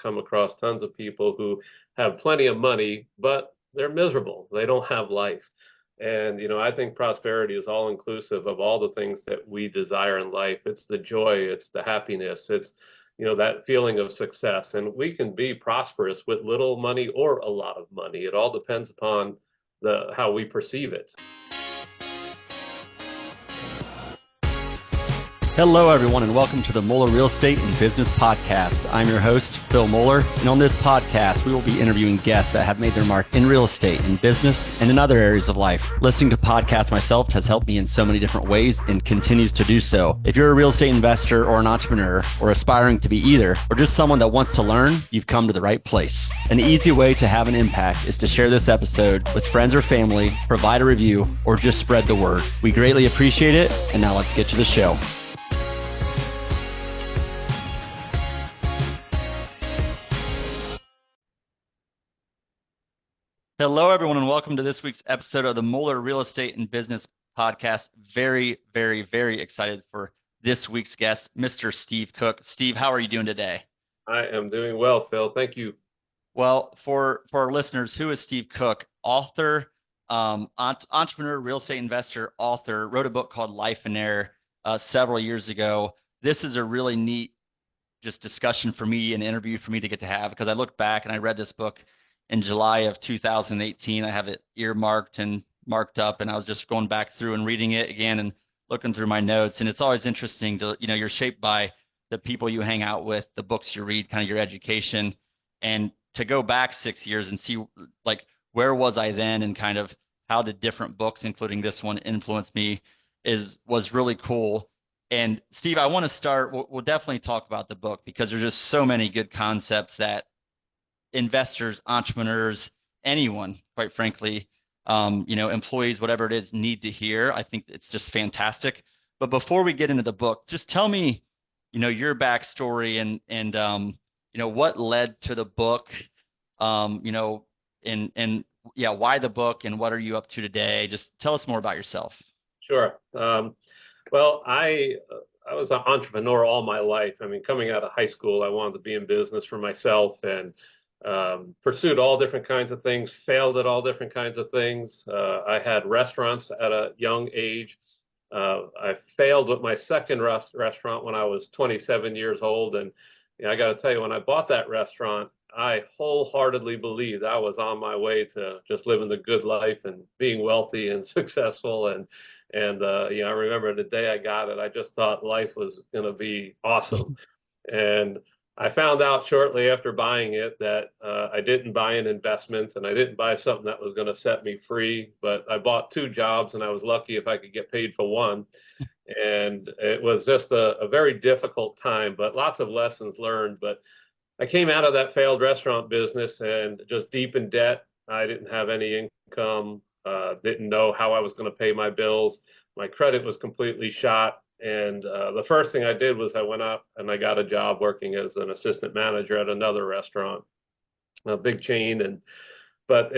come across tons of people who have plenty of money, but they're miserable. They don't have life. And, I think prosperity is all inclusive of all the things that we desire in life. It's the joy, it's the happiness, it's, that feeling of success. And we can be prosperous with little money or a lot of money. It all depends upon how we perceive it. Hello, everyone, and welcome to the Moeller Real Estate and Business Podcast. I'm your host, Phil Moeller, and on this podcast, we will be interviewing guests that have made their mark in real estate, in business, and in other areas of life. Listening to podcasts myself has helped me in so many different ways and continues to do so. If you're a real estate investor or an entrepreneur, or aspiring to be either, or just someone that wants to learn, you've come to the right place. An easy way to have an impact is to share this episode with friends or family, provide a review, or just spread the word. We greatly appreciate it, and now let's get to the show. Hello, everyone, and welcome to this week's episode of the Moeller Real Estate and Business Podcast. Very, very, very excited for this week's guest, Mr. Steve Cook. Steve, how are you doing today? I am doing well, Phil. Thank you. Well, for our listeners, who is Steve Cook? Author, entrepreneur, real estate investor, author, wrote a book called Lifeonaire several years ago. This is a really neat just discussion for me, an interview for me to get to have, because I look back and I read this book in July of 2018. I have it earmarked and marked up, and I was just going back through and reading it again and looking through my notes. And it's always interesting to, you're shaped by the people you hang out with, the books you read, kind of your education, and to go back 6 years and see where was I then and kind of how did different books, including this one, influence me was really cool. And Steve, I want to start, we'll definitely talk about the book because there's just so many good concepts that investors, entrepreneurs, anyone, quite frankly, employees, whatever it is, need to hear. I think it's just fantastic. But before we get into the book, just tell me, your backstory and what led to the book, why the book and what are you up to today? Just tell us more about yourself. Sure. Well, I was an entrepreneur all my life. I mean, coming out of high school, I wanted to be in business for myself and pursued all different kinds of things, failed at all different kinds of things. I had restaurants at a young age. I failed with my second restaurant when I was 27 years old. And I got to tell you, when I bought that restaurant, I wholeheartedly believed I was on my way to just living the good life and being wealthy and successful. And I remember the day I got it, I just thought life was going to be awesome. And I found out shortly after buying it that I didn't buy an investment and I didn't buy something that was going to set me free, but I bought two jobs and I was lucky if I could get paid for one. And it was just a very difficult time, but lots of lessons learned. But I came out of that failed restaurant business and just deep in debt. I didn't have any income, didn't know how I was going to pay my bills. My credit was completely shot. And the first thing I did was I went out and I got a job working as an assistant manager at another restaurant, a big chain. But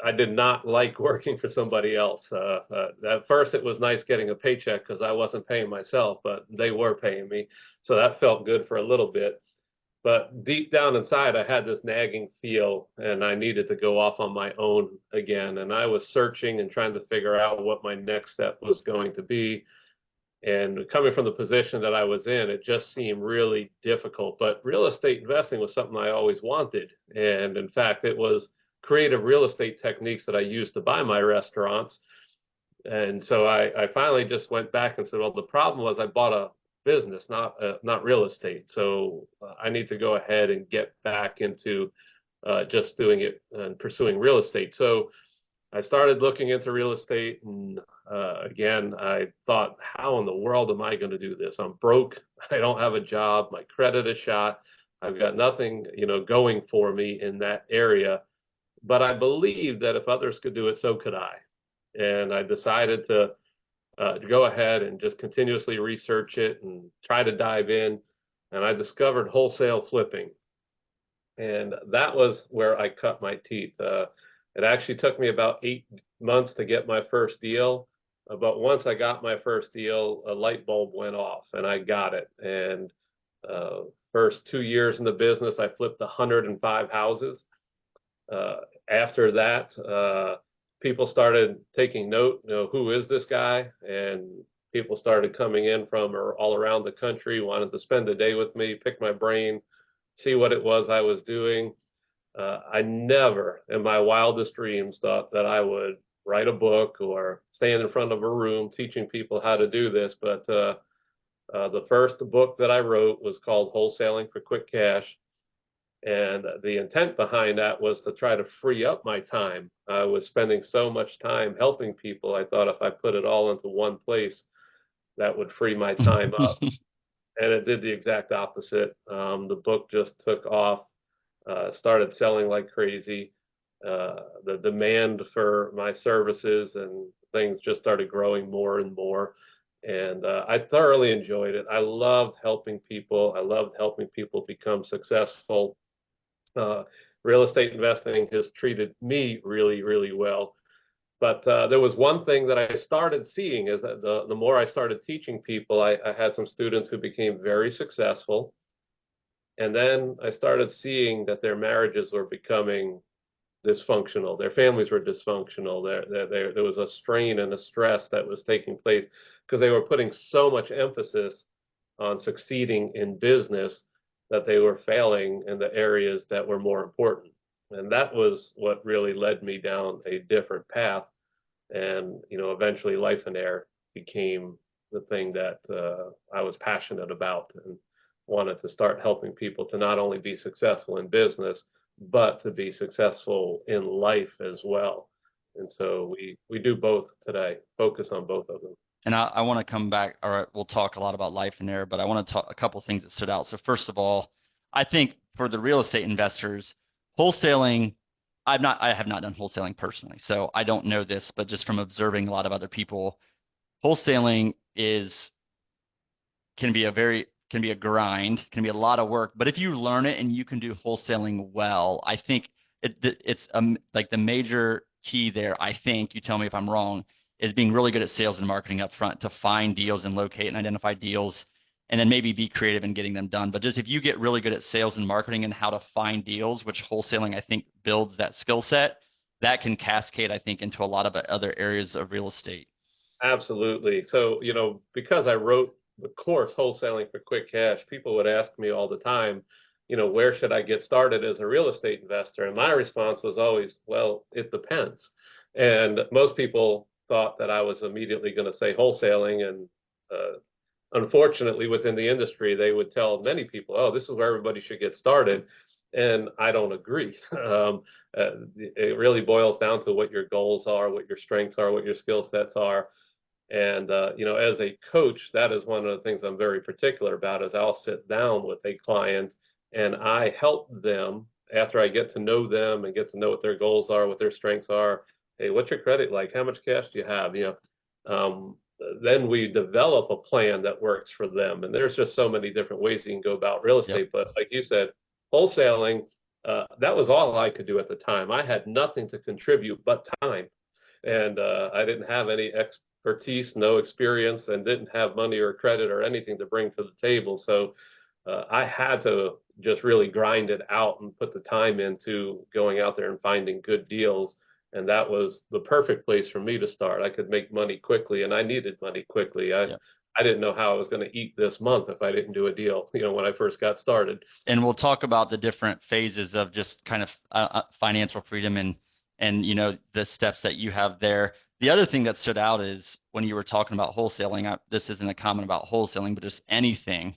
I did not like working for somebody else. At first, it was nice getting a paycheck because I wasn't paying myself, but they were paying me. So that felt good for a little bit. But deep down inside, I had this nagging feel and I needed to go off on my own again. And I was searching and trying to figure out what my next step was going to be. And coming from the position that I was in, it just seemed really difficult. But real estate investing was something I always wanted. And in fact, it was creative real estate techniques that I used to buy my restaurants. And so I finally just went back and said, well, the problem was I bought a business, not real estate. So I need to go ahead and get back into just doing it and pursuing real estate. So I started looking into real estate, and again, I thought, how in the world am I going to do this? I'm broke. I don't have a job. My credit is shot. I've got nothing, going for me in that area. But I believed that if others could do it, so could I. And I decided to go ahead and just continuously research it and try to dive in. And I discovered wholesale flipping. And that was where I cut my teeth. It actually took me about 8 months to get my first deal. But once I got my first deal, a light bulb went off and I got it. And First 2 years in the business, I flipped 105 houses. After that, people started taking note, who is this guy? And people started coming in from all around the country, wanted to spend a day with me, pick my brain, see what it was I was doing. I never in my wildest dreams thought that I would write a book or stand in front of a room teaching people how to do this. But the first book that I wrote was called Wholesaling for Quick Cash. And the intent behind that was to try to free up my time. I was spending so much time helping people. I thought if I put it all into one place, that would free my time up. And it did the exact opposite. The book just took off, started selling like crazy. The demand for my services and things just started growing more and more. And I thoroughly enjoyed it. I loved helping people. I loved helping people become successful. Uh, Real estate investing has treated me really, really well. But there was one thing that I started seeing is that the more I started teaching people, I had some students who became very successful. And then I started seeing that their marriages were becoming dysfunctional. Their families were dysfunctional. There was a strain and a stress that was taking place because they were putting so much emphasis on succeeding in business that they were failing in the areas that were more important. And that was what really led me down a different path. And, eventually Lifeonaire became the thing that I was passionate about and wanted to start helping people to not only be successful in business, but to be successful in life as well. And so we do both today, focus on both of them. And I want to come back, or we'll talk a lot about Lifeonaire, but I want to talk a couple things that stood out. So first of all, I think for the real estate investors, wholesaling, I have not done wholesaling personally, so I don't know this, but just from observing a lot of other people, wholesaling can be a grind, can be a lot of work. But if you learn it and you can do wholesaling well, I think it's like the major key there. I think, you tell me if I'm wrong, is being really good at sales and marketing up front to find deals and locate and identify deals, and then maybe be creative in getting them done. But just if you get really good at sales and marketing and how to find deals, which wholesaling I think builds that skill set, that can cascade, I think, into a lot of other areas of real estate. Absolutely. So, because I wrote the course Wholesaling for Quick Cash, people would ask me all the time, where should I get started as a real estate investor? And my response was always, well, it depends. And most people thought that I was immediately going to say wholesaling. And unfortunately, within the industry, they would tell many people, oh, this is where everybody should get started. And I don't agree. It really boils down to what your goals are, what your strengths are, what your skill sets are. And as a coach, that is one of the things I'm very particular about is I'll sit down with a client and I help them after I get to know them and get to know what their goals are, what their strengths are. Hey, what's your credit like? How much cash do you have? Then we develop a plan that works for them. And there's just so many different ways you can go about real estate. Yep. But like you said, wholesaling, that was all I could do at the time. I had nothing to contribute but time. And I didn't have any expertise, no experience, and didn't have money or credit or anything to bring to the table. So I had to just really grind it out and put the time into going out there and finding good deals. And that was the perfect place for me to start. I could make money quickly, and I needed money quickly. I didn't know how I was going to eat this month if I didn't do a deal, when I first got started. And we'll talk about the different phases of just kind of financial freedom and the steps that you have there. The other thing that stood out is when you were talking about wholesaling, this isn't a comment about wholesaling, but just anything,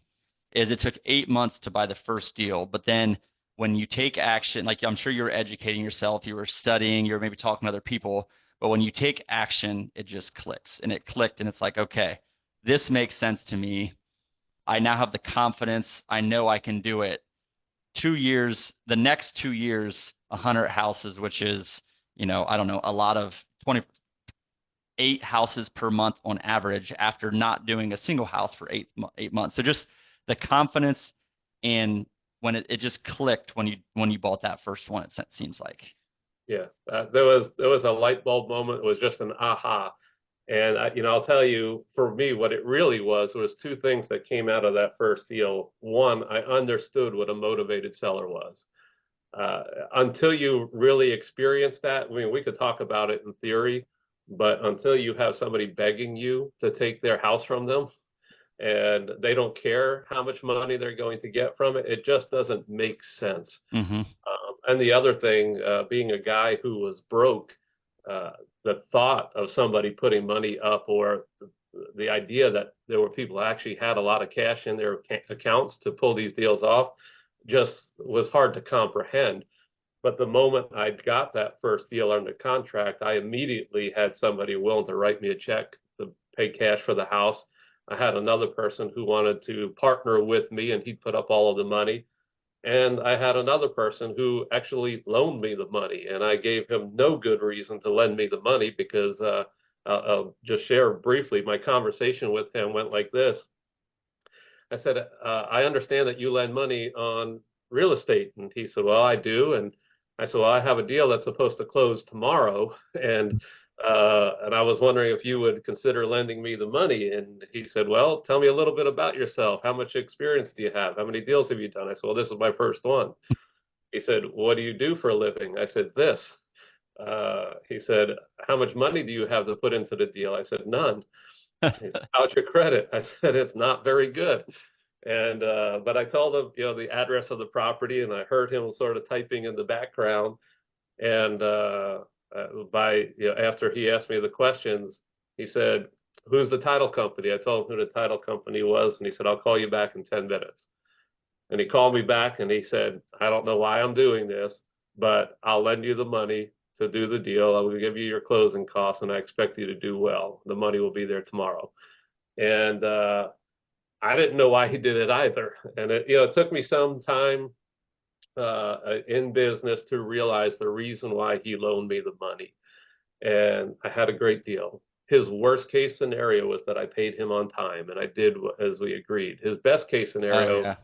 is it took 8 months to buy the first deal. But then when you take action, like I'm sure you were educating yourself, you were studying, you were maybe talking to other people, but when you take action, it just clicks. And it clicked, and it's like, okay, this makes sense to me. I now have the confidence. I know I can do it. 2 years, the next 2 years, 100 houses, which is, I don't know, a lot of 28 houses per month on average after not doing a single house for 8 months. So just the confidence, and when it just clicked when you bought that first one, it seems like. Yeah, there was a light bulb moment. It was just an aha. And I'll tell you, for me, what it really was two things that came out of that first deal. One, I understood what a motivated seller was. Uh, until you really experience that, I mean, we could talk about it in theory, but until you have somebody begging you to take their house from them, and they don't care how much money they're going to get from it, it just doesn't make sense. Mm-hmm. And the other thing, being a guy who was broke, uh, the thought of somebody putting money up, or the idea that there were people who actually had a lot of cash in their accounts to pull these deals off, just was hard to comprehend. But the moment I got that first deal under contract, I immediately had somebody willing to write me a check to pay cash for the house. I had another person who wanted to partner with me, and he'd put up all of the money. And I had another person who actually loaned me the money, and I gave him no good reason to lend me the money because I'll just share briefly. My conversation with him went like this. I said, I understand that you lend money on real estate. And he said, well, I do. And I said, well, I have a deal that's supposed to close tomorrow. And I was wondering if you would consider lending me the money. And he said, well, tell me a little bit about yourself. How much experience do you have? How many deals have you done? I said, well, this is my first one. He said, what do you do for a living? I said, this. He said, how much money do you have to put into the deal? I said, none. He said, how's your credit? I said, it's not very good. And but I told him, the address of the property, and I heard him sort of typing in the background. And after he asked me the questions, he said, "Who's the title company?" I told him who the title company was, and he said, "I'll call you back in 10 minutes." And he called me back, and he said, "I don't know why I'm doing this, but I'll lend you the money to do the deal. I will give you your closing costs, and I expect you to do well. The money will be there tomorrow." And I didn't know why he did it either. And it took me some time in business to realize the reason why he loaned me the money. And I had a great deal. His worst case scenario was that I paid him on time, and I did as we agreed. His best case Oh scenario yeah.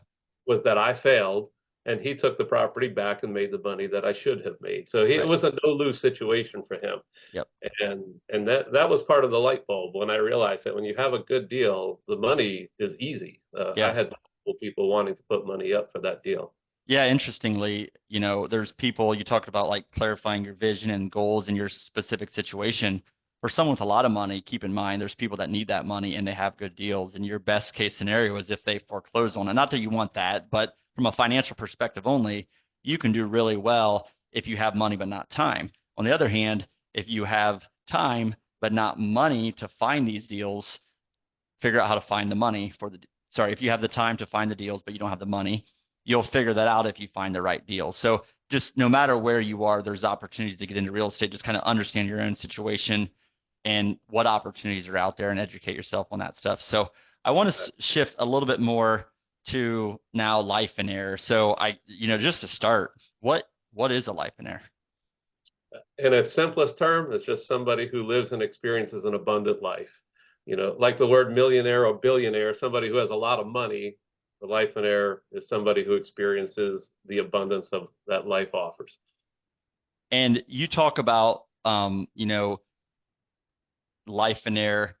was that I failed, and he took the property back and made the money that I should have made. So it Right. was a no lose situation for him. Yep. And that was part of the light bulb when I realized that when you have a good deal, the money is easy. I Yeah. had multiple people wanting to put money up for that deal. Yeah, interestingly, there's people you talked about like clarifying your vision and goals in your specific situation. For someone with a lot of money, keep in mind there's people that need that money and they have good deals. And your best case scenario is if they foreclose on it. Not that you want that, but from a financial perspective only, you can do really well if you have money but not time. On the other hand, if you have time but not money to find these deals, figure out how to find the money for the sorry, if you have the time to find the deals but you don't have the money, you'll figure that out if you find the right deal. So just no matter where you are, there's opportunities to get into real estate. Just kind of understand your own situation and what opportunities are out there and educate yourself on that stuff. So I want to shift a little bit more to now Lifeonaire. So just to start, what is a Lifeonaire? In its simplest term, it's just somebody who lives and experiences an abundant life. Like the word millionaire or billionaire, somebody who has a lot of money. The Lifeonaire is somebody who experiences the abundance of that life offers. And you talk about Lifeonaire,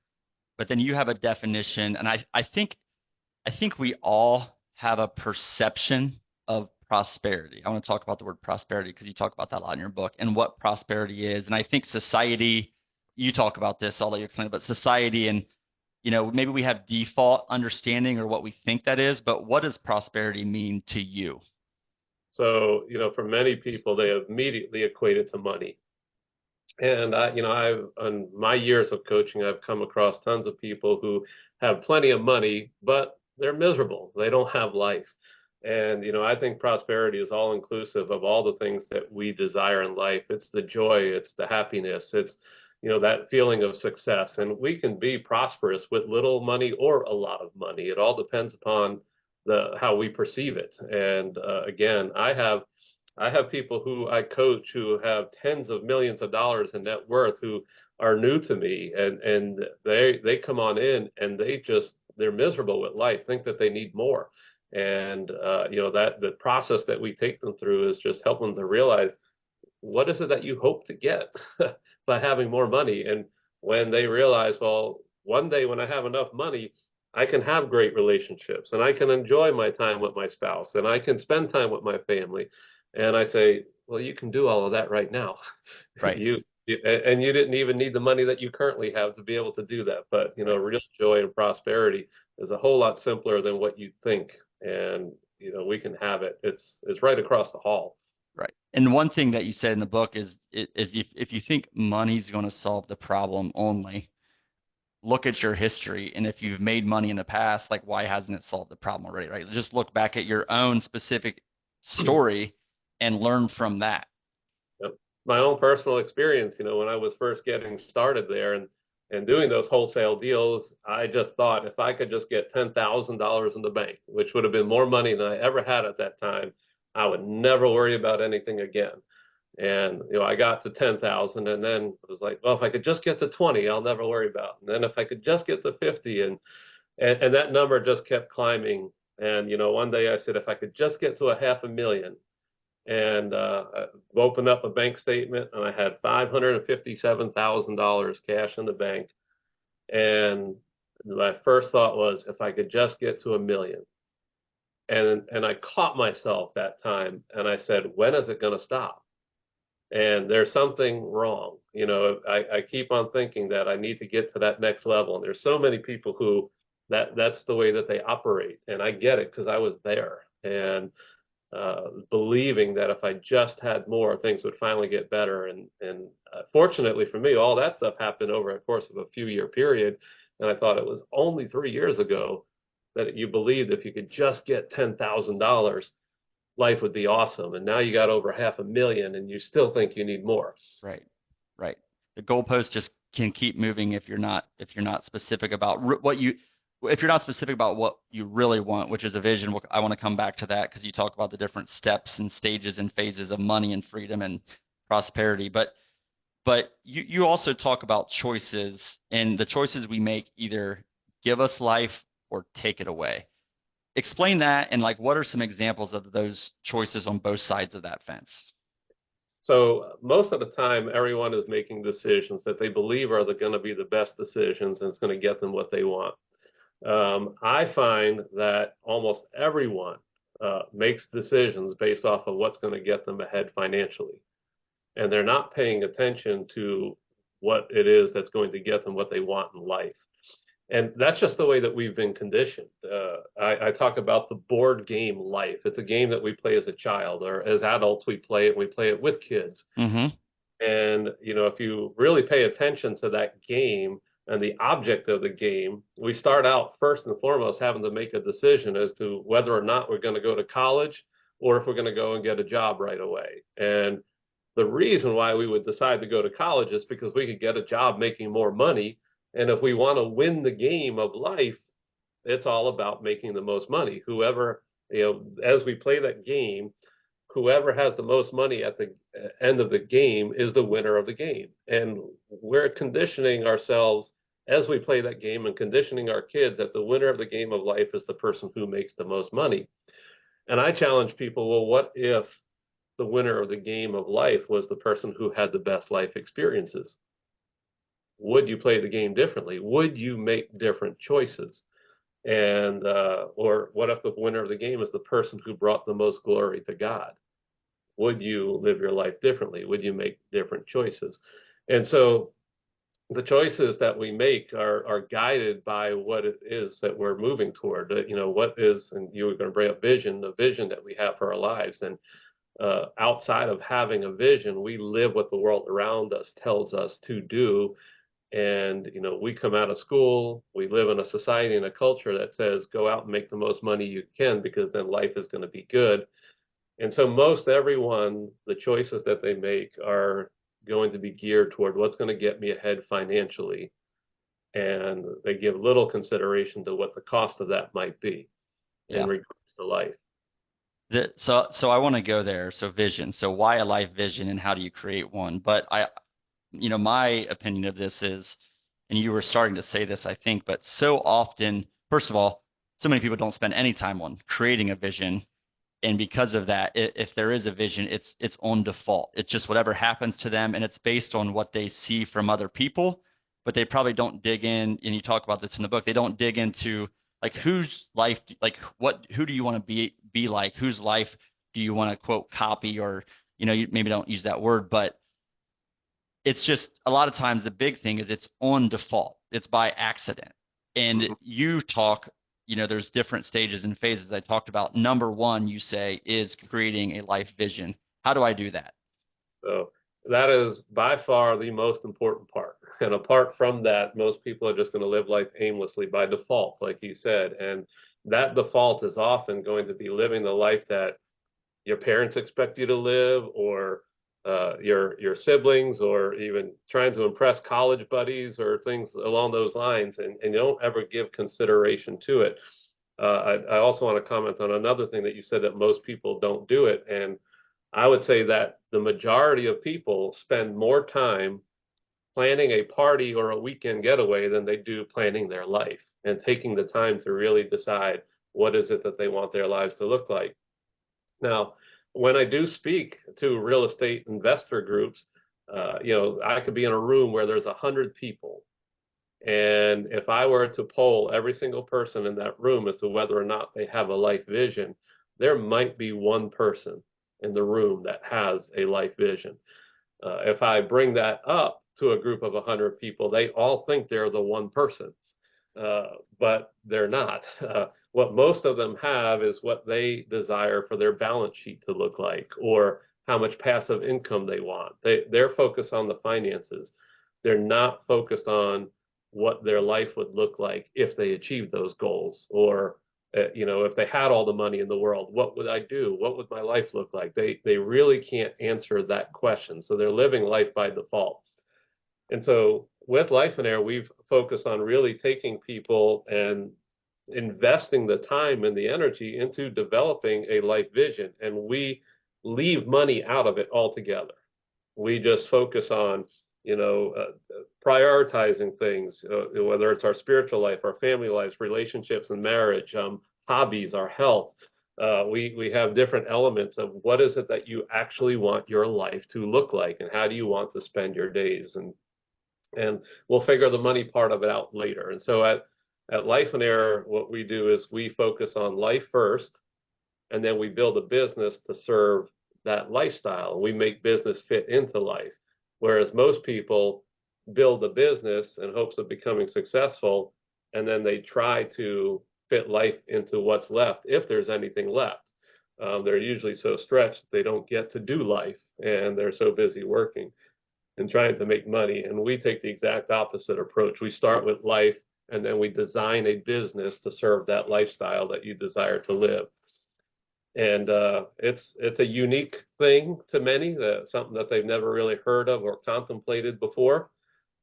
but then you have a definition, and I think we all have a perception of prosperity. I want to talk about the word prosperity because you talk about that a lot in your book and what prosperity is. And I think society, you talk about this, I'll let you explain it, but society and maybe we have default understanding or what we think that is, but what does prosperity mean to you? So, for many people, they immediately equate it to money. And I've on my years of coaching, I've come across tons of people who have plenty of money, but they're miserable. They don't have life. And I think prosperity is all inclusive of all the things that we desire in life. It's the joy, it's the happiness, it's that feeling of success. And we can be prosperous with little money or a lot of money. It all depends upon the how we perceive it. And again, I have people who I coach who have tens of millions of dollars in net worth who are new to me, and they come on in and they're miserable with life, think that they need more. And that the process that we take them through is just helping them to realize what is it that you hope to get by having more money. And when they realize, well, one day when I have enough money, I can have great relationships and I can enjoy my time with my spouse and I can spend time with my family. And I say, well, you can do all of that right now. Right. And you didn't even need the money that you currently have to be able to do that. But, Right. real joy and prosperity is a whole lot simpler than what you think. And, we can have it. It's right across the hall. Right. And one thing that you said in the book is if you think money's going to solve the problem only, look at your history. And if you've made money in the past, like why hasn't it solved the problem already? Right. Just look back at your own specific story and learn from that. Yep. My own personal experience, when I was first getting started there and doing those wholesale deals, I just thought if I could just get $10,000 in the bank, which would have been more money than I ever had at that time, I would never worry about anything again. And I got to 10,000, and then it was like, well, if I could just get to 20, I'll never worry about. And then if I could just get to 50, and that number just kept climbing. And one day I said, if I could just get to a 500,000, and I opened up a bank statement and I had $557,000 cash in the bank. And my first thought was, if I could just get to 1 million. And I caught myself that time and I said, when is it going to stop? And there's something wrong. I keep on thinking that I need to get to that next level. And there's so many people who that's the way that they operate. And I get it because I was there. And believing that if I just had more, things would finally get better. And fortunately for me, all that stuff happened over a course of a few-year period. And I thought it was only 3 years ago that you believed if you could just get $10,000, life would be awesome. And now you got over 500,000 and you still think you need more. Right. Right. The goalpost just can keep moving if you're not specific about what you if you're not specific about what you really want, which is a vision. I want to come back to that because you talk about the different steps and stages and phases of money and freedom and prosperity. But you also talk about choices, and the choices we make either give us life or take it away. Explain that, and like what are some examples of those choices on both sides of that fence? So most of the time, everyone is making decisions that they believe are going to be the best decisions and it's going to get them what they want. I find that almost everyone makes decisions based off of what's going to get them ahead financially. And they're not paying attention to what it is that's going to get them what they want in life. And that's just the way that we've been conditioned. I talk about the board game life. It's a game that we play as a child, or as adults, we play it. We play it with kids. Mm-hmm. And, if you really pay attention to that game and the object of the game, we start out first and foremost having to make a decision as to whether or not we're going to go to college or if we're going to go and get a job right away. And the reason why we would decide to go to college is because we could get a job making more money. And if we want to win the game of life, it's all about making the most money. Whoever, as we play that game, whoever has the most money at the end of the game is the winner of the game. And we're conditioning ourselves as we play that game and conditioning our kids that the winner of the game of life is the person who makes the most money. And I challenge people, well, what if the winner of the game of life was the person who had the best life experiences? Would you play the game differently? Would you make different choices? And or what if the winner of the game is the person who brought the most glory to God? Would you live your life differently? Would you make different choices? And so the choices that we make are guided by what it is that we're moving toward. What is, and you were going to bring up vision, the vision that we have for our lives. And outside of having a vision, we live what the world around us tells us to do. And, we come out of school, we live in a society and a culture that says, go out and make the most money you can because then life is going to be good. And so most everyone, the choices that they make are going to be geared toward what's going to get me ahead financially. And they give little consideration to what the cost of that might be in Yeah. regards to life. So I want to go there. So vision. So why a life vision and how do you create one? But my opinion of this is, and you were starting to say this, I think, but so often, first of all, so many people don't spend any time on creating a vision. And because of that, if there is a vision, it's on default. It's just whatever happens to them, and it's based on what they see from other people but they probably don't dig in. And you talk about this in the book. They don't dig into like whose life, like who do you want to be like? Whose life do you want to quote copy, or you maybe don't use that word, but it's just a lot of times the big thing is it's on default. It's by accident. And Mhm. you talk, there's different stages and phases I talked about. Number one, you say, is creating a life vision. How do I do that? So that is by far the most important part. And apart from that, most people are just going to live life aimlessly by default, like you said. And that default is often going to be living the life that your parents expect you to live, or your siblings, or even trying to impress college buddies or things along those lines, and you don't ever give consideration to it. I also want to comment on another thing that you said, that most people don't do it, and I would say that the majority of people spend more time planning a party or a weekend getaway than they do planning their life and taking the time to really decide what is it that they want their lives to look like. Now, when I do speak to real estate investor groups, I could be in a room where there's 100 people, and if I were to poll every single person in that room as to whether or not they have a life vision, there might be one person in the room that has a life vision. If I bring that up to a group of 100 people, they all think they're the one person, but they're not. What most of them have is what they desire for their balance sheet to look like, or how much passive income they want. They're focused on the finances. They're not focused on what their life would look like if they achieved those goals, or if they had all the money in the world, what would I do? What would my life look like? They really can't answer that question, so they're living life by default. And so with Lifeonaire, we've focused on really taking people and investing the time and the energy into developing a life vision. And we leave money out of it altogether. We just focus on, prioritizing things, whether it's our spiritual life, our family lives, relationships and marriage, hobbies, our health. We have different elements of what is it that you actually want your life to look like, and how do you want to spend your days. And we'll figure the money part of it out later. And so at Lifeonaire, what we do is we focus on life first, and then we build a business to serve that lifestyle. We make business fit into life, whereas most people build a business in hopes of becoming successful, and then they try to fit life into what's left, if there's anything left. They're usually so stretched they don't get to do life, and they're so busy working and trying to make money. And we take the exact opposite approach. We start with life, and then we design a business to serve that lifestyle that you desire to live. And it's a unique thing to many, something that they've never really heard of or contemplated before.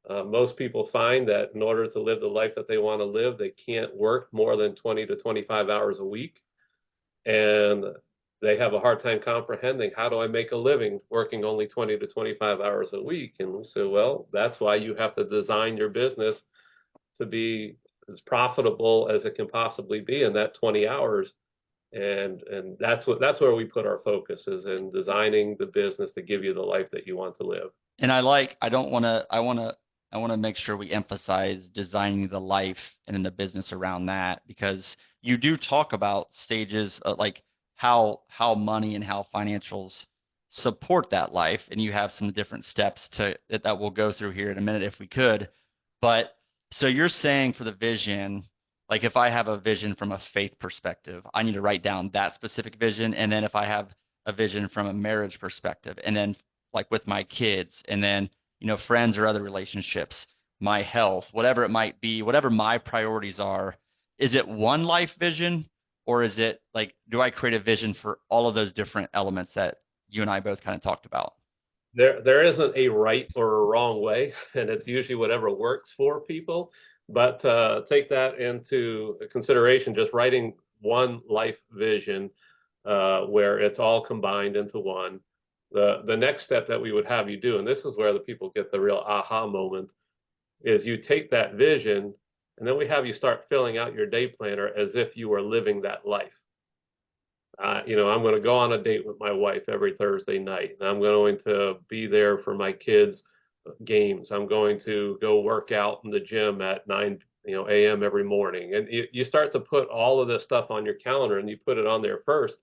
Most people find that in order to live the life that they want to live, they can't work more than 20 to 25 hours a week. And they have a hard time comprehending, how do I make a living working only 20 to 25 hours a week? And we say, well, that's why you have to design your business to be as profitable as it can possibly be in that 20 hours. And that's where we put our focus, is in designing the business to give you the life that you want to live. And I don't want to, I want to make sure we emphasize designing the life and then the business around that, because you do talk about stages like how money and how financials support that life, and you have some different steps that we'll go through here in a minute if we could. But so you're saying for the vision, like if I have a vision from a faith perspective, I need to write down that specific vision, and then if I have a vision from a marriage perspective, and then like with my kids, and then friends or other relationships, my health, whatever it might be, whatever my priorities are, is it one life vision, or is it like, do I create a vision for all of those different elements that you and I both kind of talked about? There isn't a right or a wrong way, and it's usually whatever works for people. But take that into consideration, just writing one life vision, where it's all combined into one. The next step that we would have you do, and this is where the people get the real aha moment, is you take that vision, and then we have you start filling out your day planner as if you were living that life. I'm going to go on a date with my wife every Thursday night, and I'm going to be there for my kids games. I'm going to go work out in the gym at 9 a.m. every morning. And you start to put all of this stuff on your calendar and you put it on there first,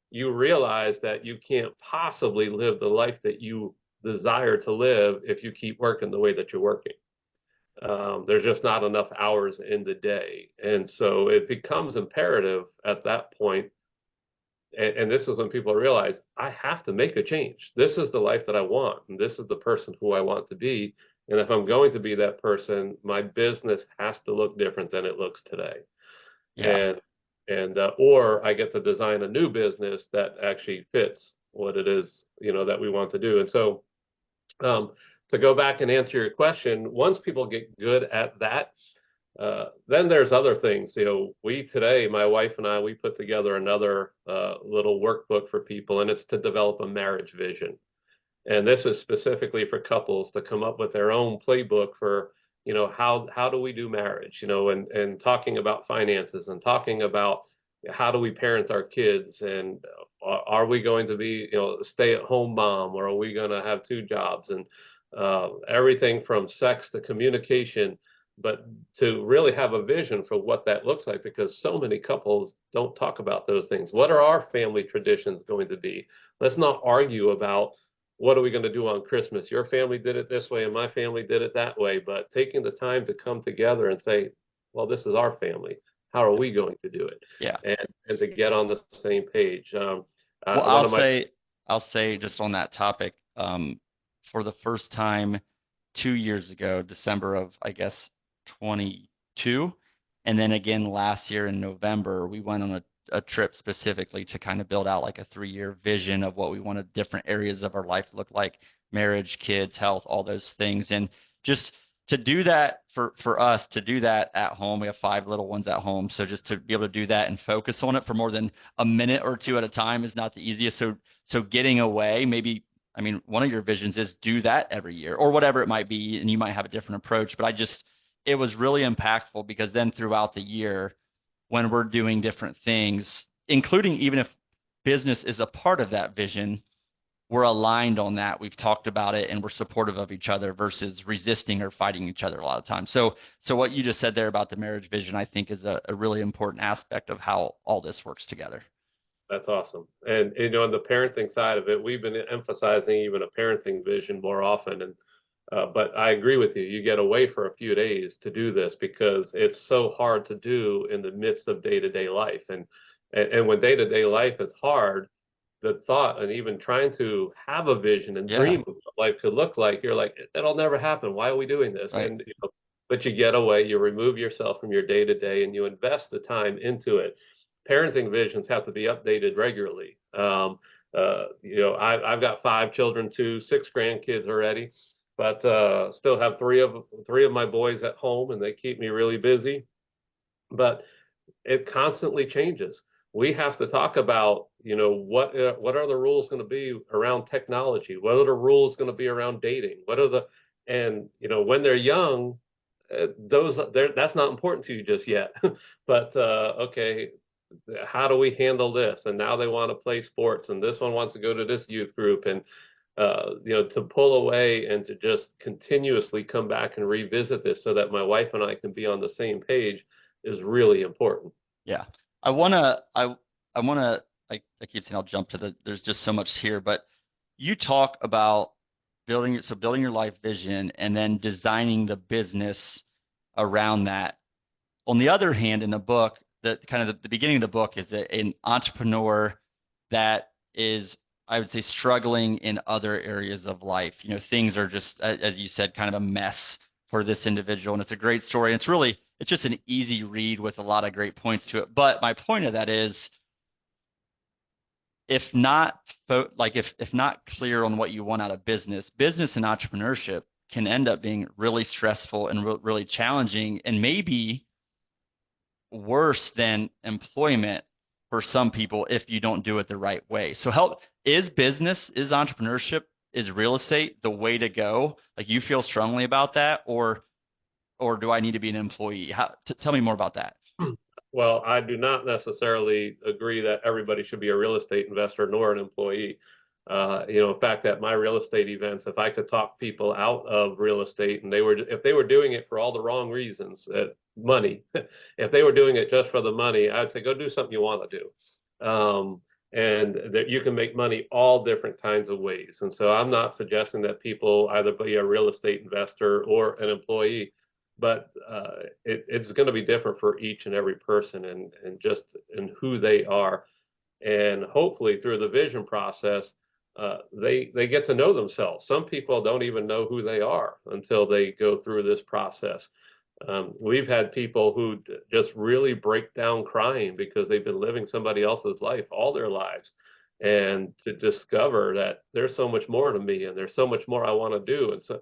you realize that you can't possibly live the life that you desire to live if you keep working the way that you're working. There's just not enough hours in the day. And so it becomes imperative at that point, and this is when people realize I have to make a change. This is the life that I want, and this is the person who I want to be. And if I'm going to be that person, my business has to look different than it looks today. Yeah. And or I get to design a new business that actually fits what it is, that we want to do. And so, to go back and answer your question, once people get good at that, then there's other things. We today, my wife and I, we put together another little workbook for people, and it's to develop a marriage vision. And this is specifically for couples to come up with their own playbook for, how do we do marriage, and talking about finances and talking about how do we parent our kids, and are we going to be, a stay-at-home mom, or are we going to have two jobs, and everything from sex to communication, but to really have a vision for what that looks like, because so many couples don't talk about those things. What are our family traditions going to be? Let's not argue about what are we going to do on Christmas. Your family did it this way and my family did it that way, but taking the time to come together and say, well, this is our family. How are we going to do it? Yeah. And to get on the same page. Well, one of my I'll say just on that topic, for the first time 2 years ago, December of, I guess, 22, and then again last year in November, we went on a trip specifically to kind of build out like a 3-year vision of what we wanted different areas of our life to look like: marriage, kids, health, all those things. And just to do that for us, to do that at home, we have 5 little ones at home. So just to be able to do that and focus on it for more than a minute or two at a time is not the easiest. So getting away, maybe, I mean, one of your visions is do that every year or whatever it might be. And you might have a different approach, but it was really impactful because then throughout the year, when we're doing different things, including even if business is a part of that vision, we're aligned on that. We've talked about it and we're supportive of each other versus resisting or fighting each other a lot of times. So what you just said there about the marriage vision, I think is a really important aspect of how all this works together. That's awesome. And, on the parenting side of it, we've been emphasizing even a parenting vision more often. And but I agree with you. You get away for a few days to do this because it's so hard to do in the midst of day-to-day life. And when day-to-day life is hard, the thought and even trying to have a vision and dream of what life could look like, you're like, that'll never happen. Why are we doing this? Right. And but you get away, you remove yourself from your day-to-day, and you invest the time into it. Parenting visions have to be updated regularly. I've got 5 children too, 6 grandkids already, but still have three of my boys at home, and they keep me really busy. But it constantly changes. We have to talk about, what are the rules going to be around technology? What are the rules going to be around dating? And when they're young, that's not important to you just yet. But okay, how do we handle this? And now they want to play sports, and this one wants to go to this youth group, and to pull away and to just continuously come back and revisit this so that my wife and I can be on the same page is really important. Yeah. I wanna, I keep saying I'll jump to there's just so much here, but you talk about building your life vision and then designing the business around that. On the other hand, in the book, the beginning of the book is an entrepreneur that is, I would say, struggling in other areas of life. Things are just, as you said, kind of a mess for this individual. And it's a great story. And it's just an easy read with a lot of great points to it. But my point of that is, if not clear on what you want out of business and entrepreneurship can end up being really stressful and really challenging, and maybe worse than employment for some people if you don't do it the right way. So is entrepreneurship, is real estate the way to go? Like, you feel strongly about that, or do I need to be an employee? Tell me more about that. Well, I do not necessarily agree that everybody should be a real estate investor nor an employee. In fact, at my real estate events, if I could talk people out of real estate and if they were doing it for all the wrong reasons, money, if they were doing it just for the money, I'd say, go do something you want to do. And that you can make money all different kinds of ways. And so I'm not suggesting that people either be a real estate investor or an employee, but it's going to be different for each and every person and just in who they are. And hopefully through the vision process, they get to know themselves. Some people don't even know who they are until they go through this process. We've had people who just really break down crying because they've been living somebody else's life all their lives, and to discover that there's so much more to me and there's so much more I want to do. And so,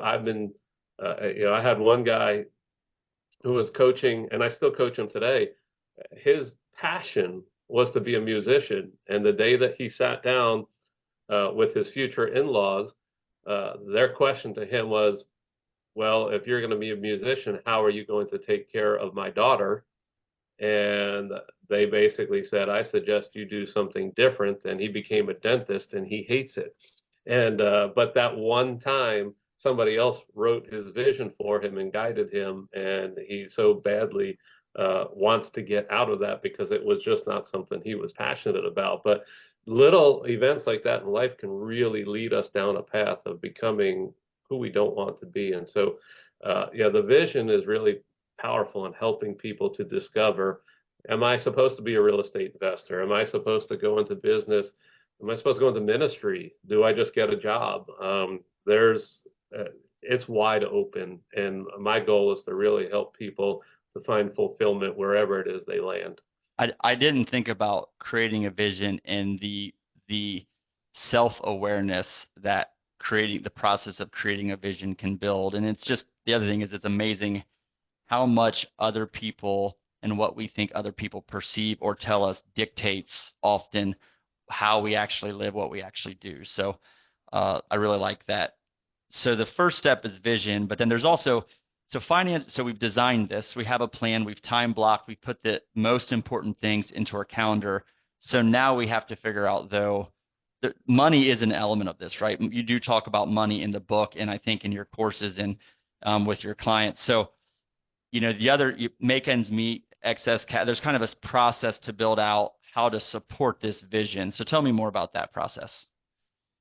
I've been, I had one guy who was coaching, and I still coach him today. His passion was to be a musician, and the day that he sat down with his future in-laws, their question to him was, well, if you're going to be a musician, how are you going to take care of my daughter? And they basically said, I suggest you do something different. And he became a dentist and he hates it. And, but that one time somebody else wrote his vision for him and guided him. And he so badly wants to get out of that because it was just not something he was passionate about. But little events like that in life can really lead us down a path of becoming who we don't want to be. And so, the vision is really powerful in helping people to discover, am I supposed to be a real estate investor? Am I supposed to go into business? Am I supposed to go into ministry? Do I just get a job? It's wide open. And my goal is to really help people to find fulfillment wherever it is they land. I didn't think about creating a vision and the self-awareness that creating the process of creating a vision can build. And it's just, the other thing is, it's amazing how much other people and what we think other people perceive or tell us dictates often how we actually live, what we actually do. So I really like that. So the first step is vision, but then there's also, so finance. So we've designed this, we have a plan, we've time blocked, we put the most important things into our calendar. So now we have to figure out, though, that money is an element of this, right? You do talk about money in the book, and I think in your courses and with your clients. So, the other, you make ends meet, excess cash. There's kind of a process to build out how to support this vision. So tell me more about that process.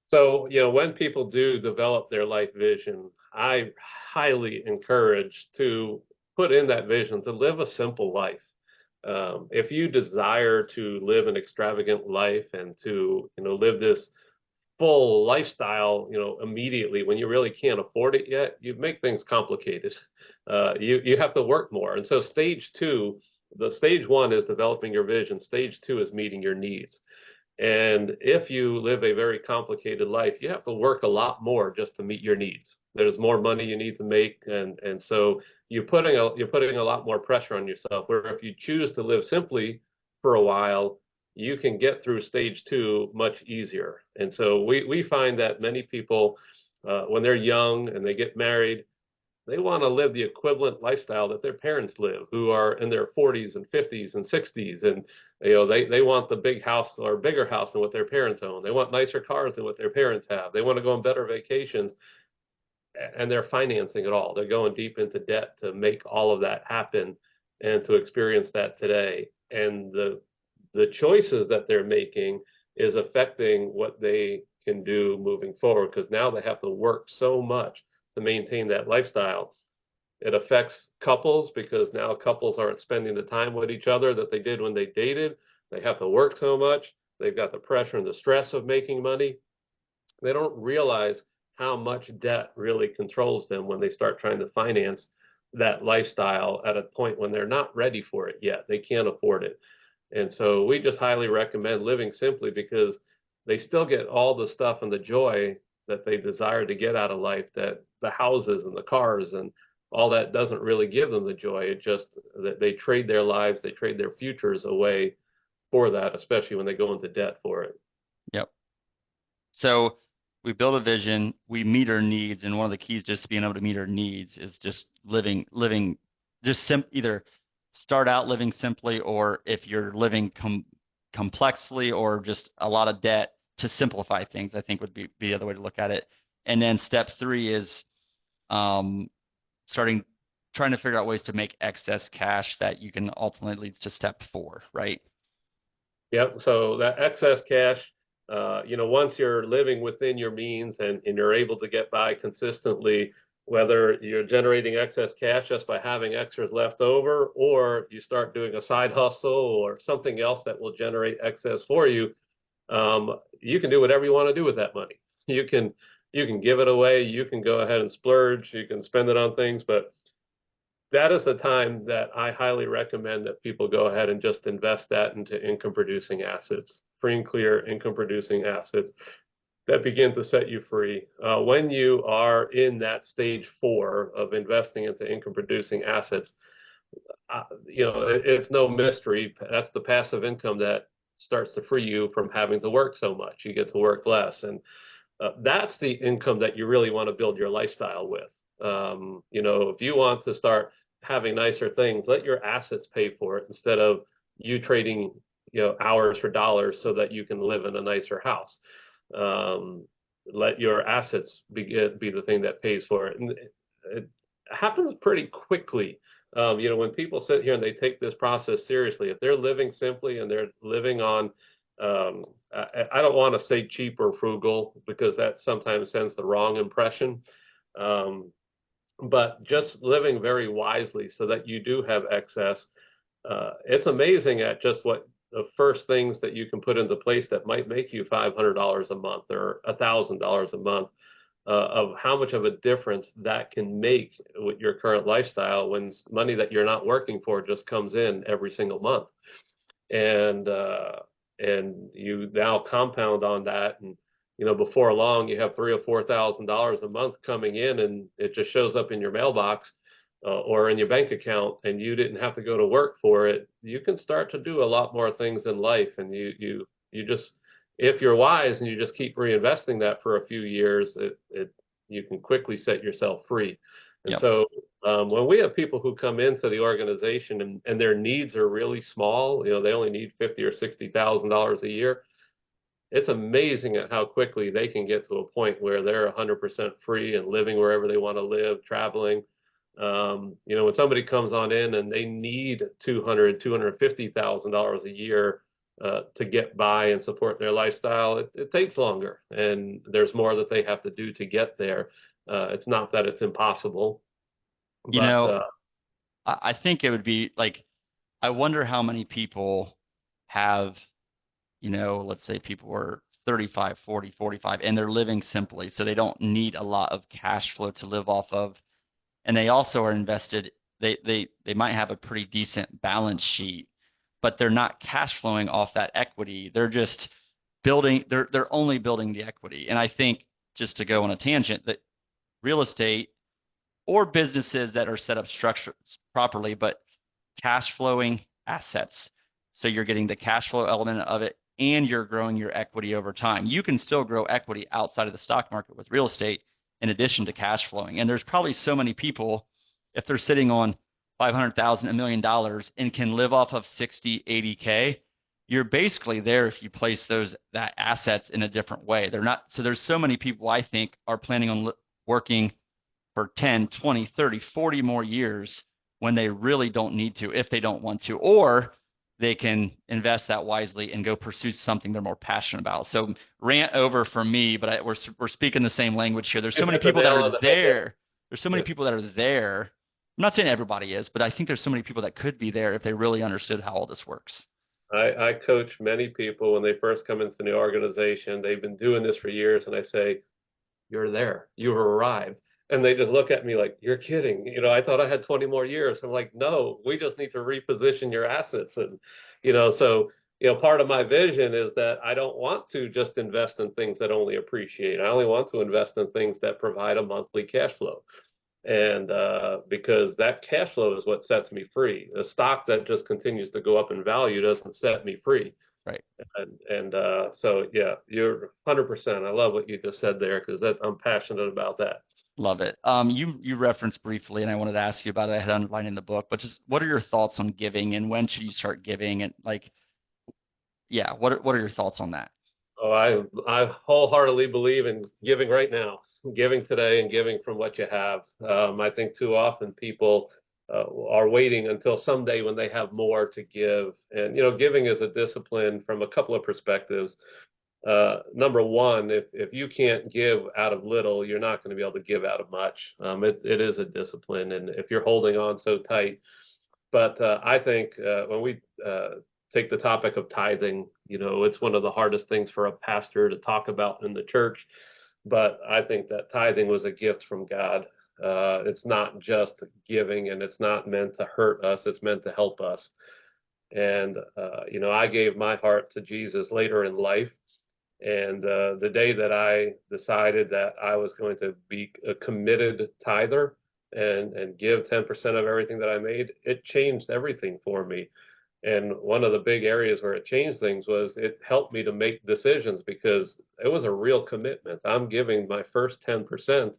So, when people do develop their life vision, I highly encourage to put in that vision to live a simple life. If you desire to live an extravagant life and to, live this full lifestyle, immediately when you really can't afford it yet, you make things complicated. You have to work more. And so the stage one is developing your vision. Stage two is meeting your needs. And if you live a very complicated life, you have to work a lot more just to meet your needs. There's more money you need to make, and so you're putting a lot more pressure on yourself. Where if you choose to live simply for a while, you can get through stage two much easier. And so we find that many people, when they're young and they get married, they want to live the equivalent lifestyle that their parents live, who are in their 40s and 50s and 60s. And, they want the big house or bigger house than what their parents own. They want nicer cars than what their parents have. They want to go on better vacations, and they're financing it all. They're going deep into debt to make all of that happen and to experience that today. And the choices that they're making is affecting what they can do moving forward, because now they have to work so much to maintain that lifestyle. It affects couples because now couples aren't spending the time with each other that they did when they dated. They have to work so much. They've got the pressure and the stress of making money. They don't realize how much debt really controls them when they start trying to finance that lifestyle at a point when they're not ready for it yet. They can't afford it. And so we just highly recommend living simply, because they still get all the stuff and the joy that they desire to get out of life, that the houses and the cars and all that doesn't really give them the joy. It just that they trade their lives, they trade their futures away for that, especially when they go into debt for it. Yep. So we build a vision, we meet our needs, and one of the keys just to being able to meet our needs is just living just either start out living simply, or if you're living complexly or just a lot of debt, to simplify things, I think would be the other way to look at it. And then step 3 is um, starting trying to figure out ways to make excess cash that you can ultimately lead to step 4, right? Yep. So that excess cash, once you're living within your means and you're able to get by consistently, whether you're generating excess cash just by having extras left over, or you start doing a side hustle or something else that will generate excess for you, you can do whatever you want to do with that money. You can give it away. You can go ahead and splurge. You can spend it on things, but that is the time that I highly recommend that people go ahead and just invest that into income producing assets, free and clear income producing assets that begin to set you free. When you are in that stage 4 of investing into income producing assets, it's no mystery. That's the passive income that starts to free you from having to work so much. You get to work less. And that's the income that you really want to build your lifestyle with. If you want to start having nicer things, let your assets pay for it instead of you trading, hours for dollars so that you can live in a nicer house. Let your assets be the thing that pays for it. And it happens pretty quickly. When people sit here and they take this process seriously, if they're living simply and they're living on I don't want to say cheap or frugal because that sometimes sends the wrong impression. But just living very wisely so that you do have excess. It's amazing at just what the first things that you can put into place that might make you $500 a month or $1,000 a month, of how much of a difference that can make with your current lifestyle when money that you're not working for just comes in every single month. And you now compound on that, and before long you have $3,000 or $4,000 a month coming in, and it just shows up in your mailbox, or in your bank account, and you didn't have to go to work for it. You can start to do a lot more things in life, and you just, if you're wise and you just keep reinvesting that for a few years, you can quickly set yourself free. And Yep. so when we have people who come into the organization and their needs are really small, they only need $50,000 or $60,000 a year. It's amazing at how quickly they can get to a point where they're 100% free and living wherever they want to live, traveling. When somebody comes on in and they need $200,000, $250,000 a year to get by and support their lifestyle, it takes longer, and there's more that they have to do to get there. It's not that it's impossible, You but know, I think it would be like, I wonder how many people have, let's say people are 35, 40, 45, and they're living simply, so they don't need a lot of cash flow to live off of. And they also are invested, they might have a pretty decent balance sheet, but they're not cash flowing off that equity. They're just they're only building the equity. And I think, just to go on a tangent, that real estate or businesses that are set up structured properly, but cash flowing assets. So you're getting the cash flow element of it and you're growing your equity over time. You can still grow equity outside of the stock market with real estate in addition to cash flowing. And there's probably so many people, if they're sitting on 500,000, $1 million and can live off of 60, 80K, you're basically there if you place that assets in a different way. They're not, so there's so many people I think are planning on working for 10, 20, 30, 40 more years when they really don't need to, if they don't want to, or they can invest that wisely and go pursue something they're more passionate about. So rant over for me, but we're speaking the same language here. There's so many people that are there. There's so many people that are there. I'm not saying everybody is, but I think there's so many people that could be there if they really understood how all this works. I coach many people when they first come into the organization. They've been doing this for years, and I say, "You're there. You've arrived." And they just look at me like, "You're kidding. I thought I had 20 more years." I'm like, "No, we just need to reposition your assets." And, so, part of my vision is that I don't want to just invest in things that only appreciate. I only want to invest in things that provide a monthly cash flow. And because that cash flow is what sets me free. The stock that just continues to go up in value doesn't set me free. Right. So, yeah, you're 100%. I love what you just said there because I'm passionate about that. Love it. You referenced briefly, and I wanted to ask you about it. I had underlined in the book, but just what are your thoughts on giving, and when should you start giving? And yeah, what are your thoughts on that? Oh, I wholeheartedly believe in giving right now, giving today and giving from what you have. I think too often people are waiting until someday when they have more to give. And, giving is a discipline from a couple of perspectives. Number one, if you can't give out of little, you're not going to be able to give out of much. It is a discipline. And if you're holding on so tight, but I think when we take the topic of tithing, it's one of the hardest things for a pastor to talk about in the church. But I think that tithing was a gift from God. It's not just giving, and it's not meant to hurt us. It's meant to help us. And I gave my heart to Jesus later in life. And the day that I decided that I was going to be a committed tither and give 10% of everything that I made, it changed everything for me. And one of the big areas where it changed things was it helped me to make decisions because it was a real commitment. I'm giving my first 10%.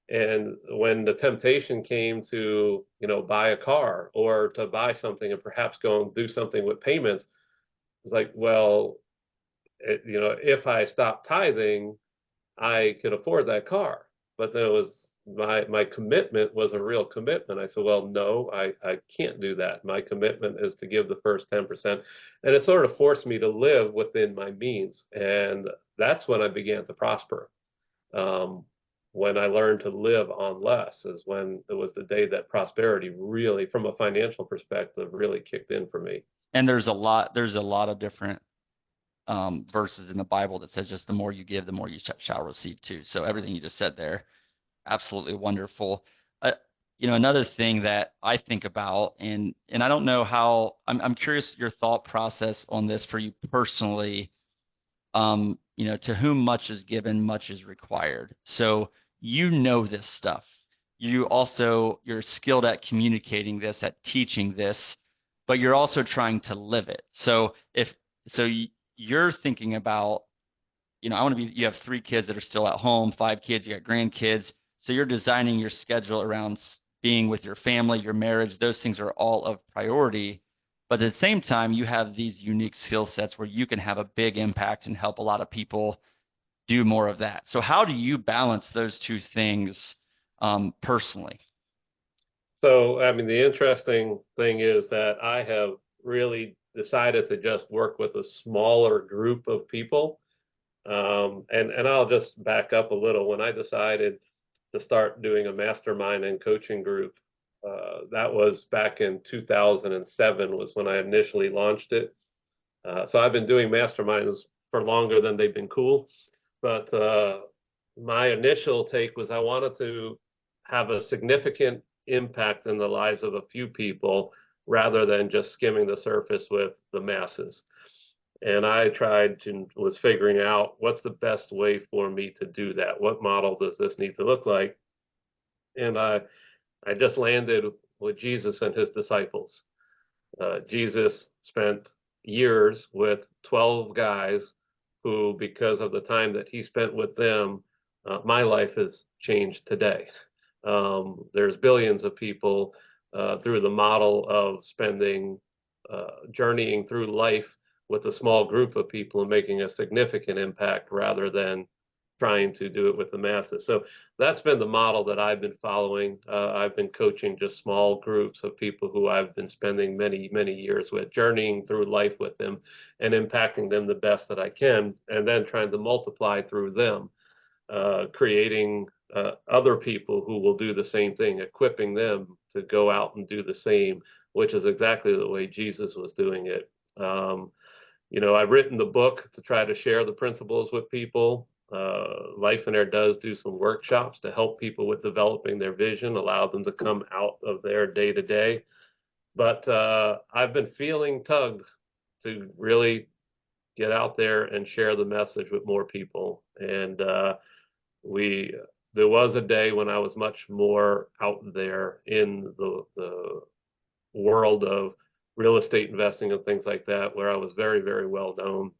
And when the temptation came to, buy a car or to buy something and perhaps go and do something with payments, it's like, well, if I stopped tithing, I could afford that car. But then it was my commitment was a real commitment. I said, well, no, I can't do that. My commitment is to give the first 10%. And it sort of forced me to live within my means. And that's when I began to prosper. Um, when I learned to live on less is when it was the day that prosperity really, from a financial perspective, really kicked in for me. And there's a lot of different verses in the Bible that says just the more you give, the more you shall receive too. So everything you just said there, absolutely wonderful. Uh, another thing that I think about, and I don't know how, I'm curious your thought process on this for you personally. To whom much is given, much is required. So this stuff. You're skilled at communicating this, at teaching this, but you're also trying to live it. So if so, you're thinking about, I want to be. You have 3 kids that are still at home, 5 kids, you got grandkids. So you're designing your schedule around being with your family, your marriage. Those things are all of priority. But at the same time, you have these unique skill sets where you can have a big impact and help a lot of people do more of that. So how do you balance those two things personally? So, I mean, the interesting thing is that I have really decided to just work with a smaller group of people. And I'll just back up a little. When I decided to start doing a mastermind and coaching group, that was back in 2007 was when I initially launched it. So I've been doing masterminds for longer than they've been cool. But my initial take was I wanted to have a significant impact in the lives of a few people rather than just skimming the surface with the masses. And I was figuring out what's the best way for me to do that? What model does this need to look like? And I just landed with Jesus and his disciples. Jesus spent years with 12 guys who, because of the time that he spent with them, my life has changed today. There's billions of people through the model of spending, journeying through life with a small group of people and making a significant impact rather than trying to do it with the masses. So that's been the model that I've been following. I've been coaching just small groups of people who I've been spending many, many years with, journeying through life with them and impacting them the best that I can, and then trying to multiply through them, creating other people who will do the same thing, equipping them to go out and do the same, which is exactly the way Jesus was doing it. I've written the book to try to share the principles with people. Lifeonaire does do some workshops to help people with developing their vision, allow them to come out of their day to day. But I've been feeling tugged to really get out there and share the message with more people. And we there was a day when I was much more out there in the world of real estate investing and things like that, where I was very, very well known.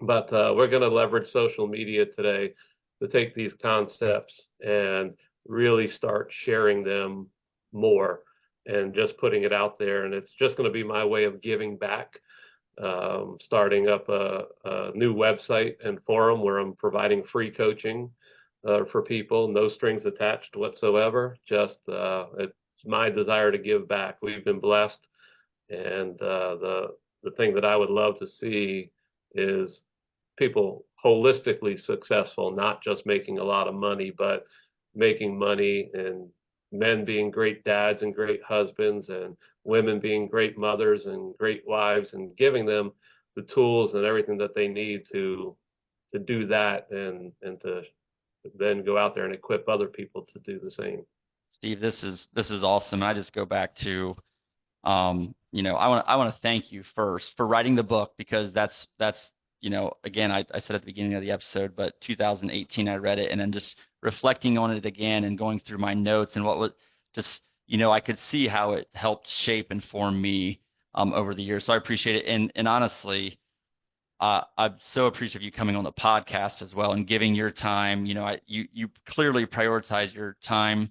But we're going to leverage social media today to take these concepts and really start sharing them more and just putting it out there. And it's just going to be my way of giving back. starting up a new website and forum where I'm providing free coaching for people, no strings attached whatsoever. Just it's my desire to give back. We've been blessed, and the thing that I would love to see is people holistically successful, not just making a lot of money, but making money, and men being great dads and great husbands, and women being great mothers and great wives, and giving them the tools and everything that they need to do that, and to then go out there and equip other people to do the same. Steve, this is awesome. I just go back to I want to thank you first for writing the book, because that's again, I said at the beginning of the episode, but 2018 I read it, and then just reflecting on it again and going through my notes and what was just I could see how it helped shape and form me over the years. So I appreciate it, and honestly, I'm so appreciative of you coming on the podcast as well and giving your time. You clearly prioritize your time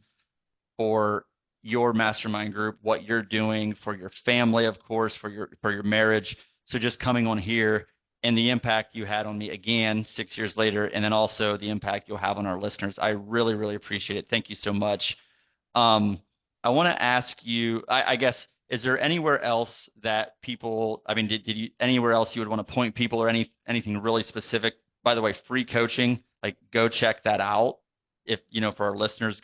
for your mastermind group, what you're doing for your family, of course, for your marriage. So just coming on here and the impact you had on me again 6 years later, and then also the impact you'll have on our listeners. I really, really appreciate it. Thank you so much. I want to ask you, I guess, is there anywhere else that people, did you anywhere else you would want to point people, or anything really specific? By the way, free coaching, like, go check that out. If, for our listeners,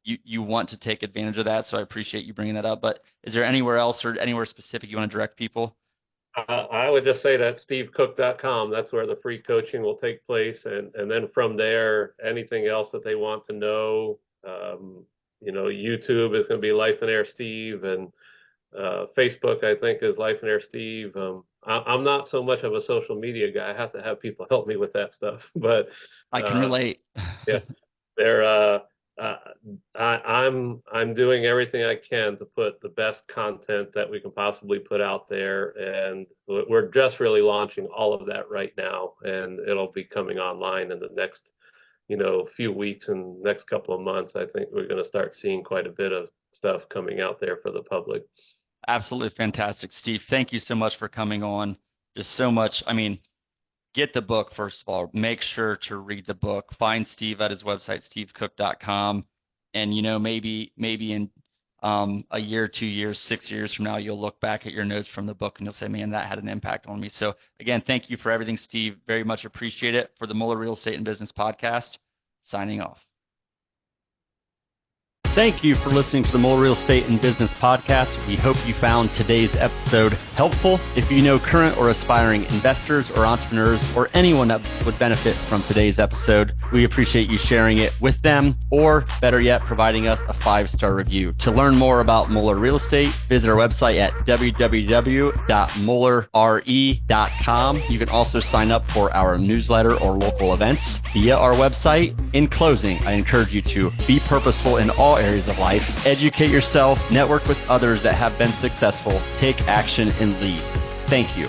you want to take advantage of that. So I appreciate you bringing that up. But is there anywhere else or anywhere specific you want to direct people? I would just say that stevecook.com, that's where the free coaching will take place. And then from there, anything else that they want to know, YouTube is going to be Lifeonaire Steve, and Facebook, I think, is Lifeonaire Steve. I'm not so much of a social media guy. I have to have people help me with that stuff, but I can relate. Yeah, they're, I'm doing everything I can to put the best content that we can possibly put out there, and we're just really launching all of that right now, and it'll be coming online in the next few weeks and next couple of months. I think we're going to start seeing quite a bit of stuff coming out there for the public. Absolutely fantastic, Steve. Thank you so much for coming on. Just so much. Get the book, first of all. Make sure to read the book. Find Steve at his website, stevecook.com. And, maybe in a year, 2 years, 6 years from now, you'll look back at your notes from the book and you'll say, man, that had an impact on me. So, again, thank you for everything, Steve. Very much appreciate it. For the Mueller Real Estate and Business Podcast, signing off. Thank you for listening to the Mueller Real Estate and Business Podcast. We hope you found today's episode helpful. If you know current or aspiring investors or entrepreneurs or anyone that would benefit from today's episode, we appreciate you sharing it with them, or better yet, providing us a 5-star review. To learn more about Mueller Real Estate, visit our website at www.muellerre.com. You can also sign up for our newsletter or local events via our website. In closing, I encourage you to be purposeful in all areas of life, educate yourself, network with others that have been successful, take action, and lead. Thank you.